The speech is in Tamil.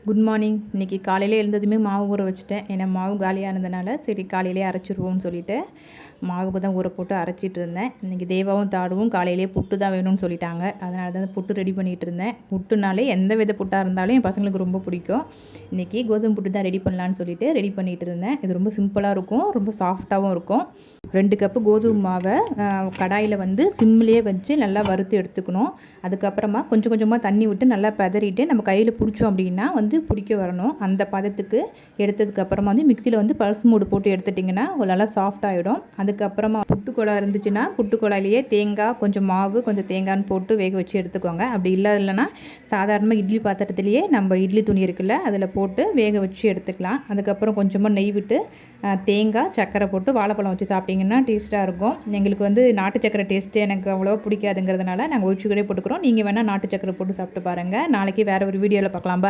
Good morning. இன்றைக்கி காலையில் எழுந்ததுமே மாவு ஊற வச்சுட்டேன். ஏன்னா மாவு காலியானதுனால சரி காலையிலே அரைச்சிடுவோம்னு சொல்லிட்டு மாவுக்கு தான் ஊற போட்டு அரைச்சிட்டு இருந்தேன். இன்றைக்கி தேவாவும் தாடுவும் காலையிலே புட்டு தான் வேணும்னு சொல்லிட்டாங்க. அதனால தான் புட்டு ரெடி பண்ணிகிட்டு இருந்தேன். புட்டுனாலே எந்த வித புட்டாக இருந்தாலும் என் பசங்களுக்கு ரொம்ப பிடிக்கும். இன்றைக்கி கோதுமை புட்டு தான் ரெடி பண்ணலான்னு சொல்லிட்டு ரெடி பண்ணிகிட்டு இருந்தேன். இது ரொம்ப சிம்பிளாக இருக்கும், ரொம்ப சாஃப்டாகவும் இருக்கும். 2 கப்பு கோதுமை மாவை கடாயில் சிம்மிலே வச்சு நல்லா வறுத்து எடுத்துக்கணும். அதுக்கப்புறமா கொஞ்சம் கொஞ்சமாக தண்ணி விட்டு நல்லா பதறிட்டு நம்ம கையில் பிடிச்சோம் அப்படின்னா பிடிக்க வரணும். அந்த பதத்துக்கு எடுத்ததுக்கப்புறமா மிக்சியில் பல்ஸ் மூடு போட்டு எடுத்துட்டிங்கன்னா நல்லா சாஃப்ட் ஆகிடும். அதுக்கப்புறமா புட்டுக்குழா இருந்துச்சுன்னா புட்டுக்குழாயிலேயே தேங்காய், கொஞ்சம் மாவு, கொஞ்சம் தேங்காய்னு போட்டு வேக வச்சு எடுத்துக்கோங்க. அப்படி இல்லைன்னா சாதாரணமாக இட்லி பாத்திரத்துலேயே நம்ம இட்லி துணி இருக்குல்ல அதில் போட்டு வேக வச்சு எடுத்துக்கலாம். அதுக்கப்புறம் கொஞ்சமாக நெய் விட்டு தேங்காய், சர்க்கரை போட்டு வாழைப்பழம் வச்சு சாப்பிட்டிங்கன்னா டேஸ்ட்டாக இருக்கும். எங்களுக்கு நாட்டு சர்க்கரை டேஸ்ட்டு எனக்கு அவ்வளோ பிடிக்காதுங்கிறதுனால நாங்கள் ஒயிட் சுகரே போட்டுக்கிறோம். நீங்கள் வேணால் நாட்டு சர்க்கரை போட்டு சாப்பிட்டு பாருங்கள். நாளைக்கு வேறு ஒரு வீடியோவில் பார்க்கலாம்.